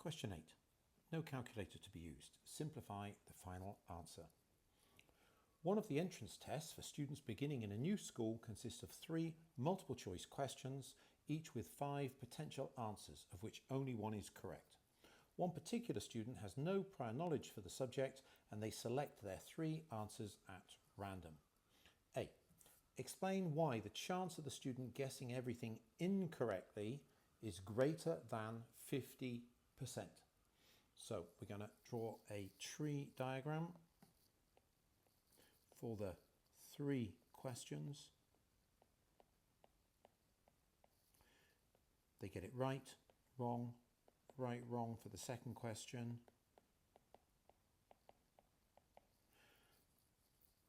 Question 8. No calculator to be used. Simplify the final answer. One of the entrance tests for students beginning in a new school consists of 3 multiple choice questions, each with 5 potential answers, of which only one is correct. One particular student has no prior knowledge for the subject and they select their 3 answers at random. A. Explain why the chance of the student guessing everything incorrectly is greater than 50%. So we're going to draw a tree diagram for the 3 questions. They get it right, wrong, right, wrong for the second question.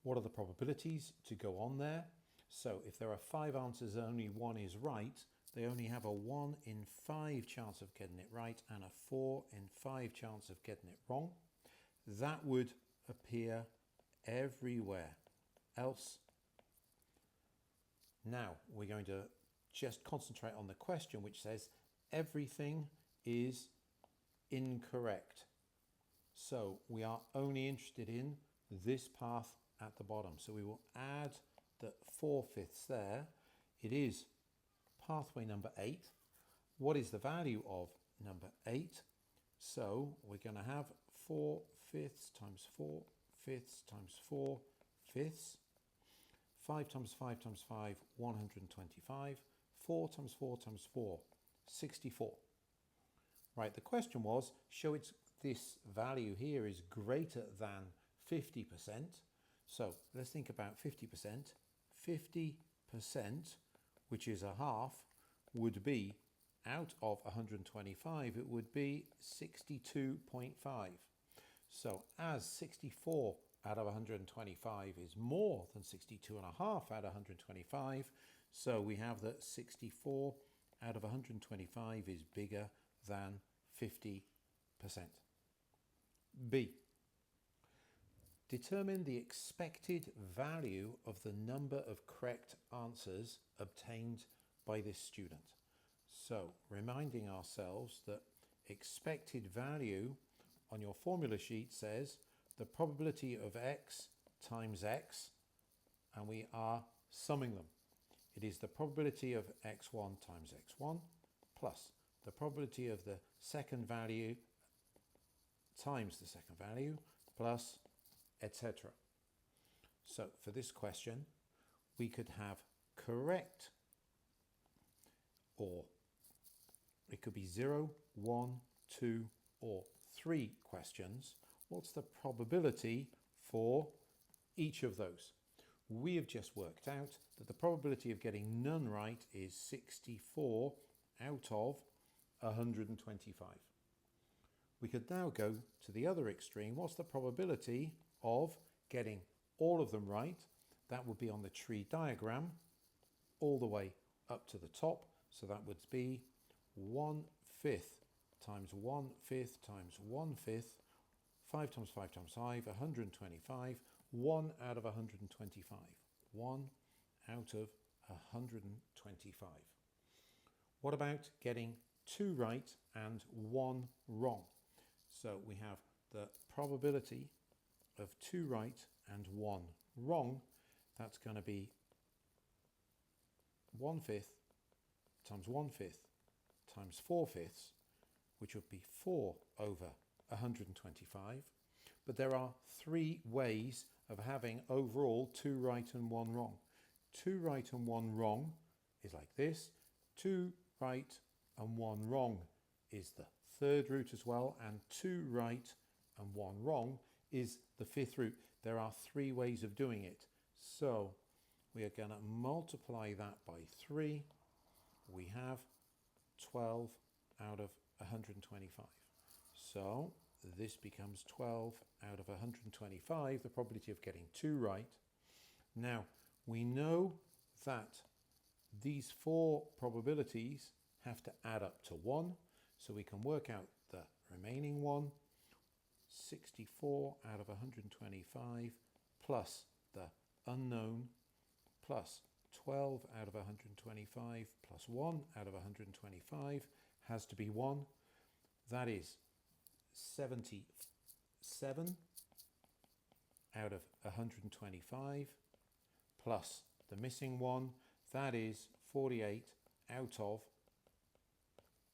What are the probabilities to go on there? So if there are 5 answers, only 1 is right, they only have a 1 in 5 chance of getting it right and a 4 in 5 chance of getting it wrong. That would appear everywhere else. Now we're going to just concentrate on the question which says everything is incorrect. So we are only interested in this path at the bottom. So we will add the 4/5 there. It is pathway number 8. What is the value of number 8? So we're going to have 4/5 times 4/5 times 4/5. 5 times 5 times 5, 125. 4 times 4 times 4, 64. Right, the question was, show this value here is greater than 50%. So let's think about 50%. 50%, which is a half, would be out of 125, it would be 62.5. So as 64 out of 125 is more than 62.5 out of 125, so we have that 64 out of 125 is bigger than 50%. B. Determine the expected value of the number of correct answers obtained by this student. So reminding ourselves that expected value on your formula sheet says the probability of x times x, and we are summing them. It is the probability of x1 times x1 plus the probability of the second value times the second value plus etc. So for this question, we could have correct, or it could be 0, 1, 2, or 3 questions. What's the probability for each of those? We have just worked out that the probability of getting none right is 64 out of 125. We could now go to the other extreme. What's the probability of getting all of them right? That would be on the tree diagram all the way up to the top. So that would be 1/5 times 1/5 times 1/5, 5 times 5 times 5, 125, 1 out of 125. 1 out of 125. What about getting 2 right and 1 wrong? So we have the probability of 2 right and 1 wrong. That's going to be 1/5 times 1/5 times 4/5, which would be 4 over 125. But there are 3 ways of having overall 2 right and 1 wrong. 2 right and 1 wrong is like this. 2 right and 1 wrong is the 3rd root as well, and 2 right and 1 wrong is the 5th root. There are 3 ways of doing it. So we are going to multiply that by 3. We have 12 out of 125. So this becomes 12 out of 125, the probability of getting 2 right. Now we know that these 4 probabilities have to add up to 1, so we can work out the remaining one. 64 out of 125 plus the unknown plus 12 out of 125 plus 1 out of 125 has to be 1. that is 77 out of 125 plus the missing one, that is 48 out of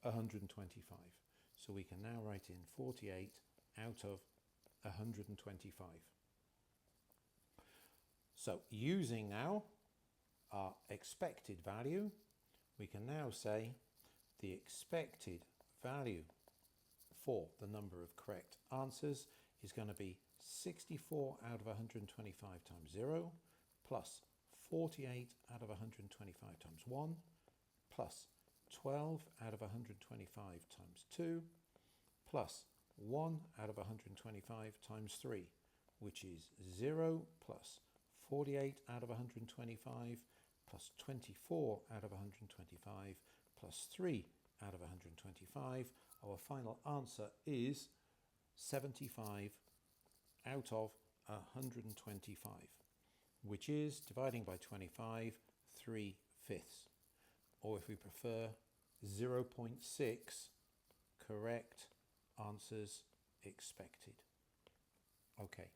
125. So we can now write in 48 out of 125. So using now our expected value, we can now say the expected value for the number of correct answers is going to be 64 out of 125 times 0 plus 48 out of 125 times 1 plus 12 out of 125 times 2 plus 1 out of 125 times 3, which is 0 plus 48 out of 125 plus 24 out of 125 plus 3 out of 125. Our final answer is 75 out of 125, which is, dividing by 25, 3/5. Or if we prefer, 0.6 correct answers expected. Okay.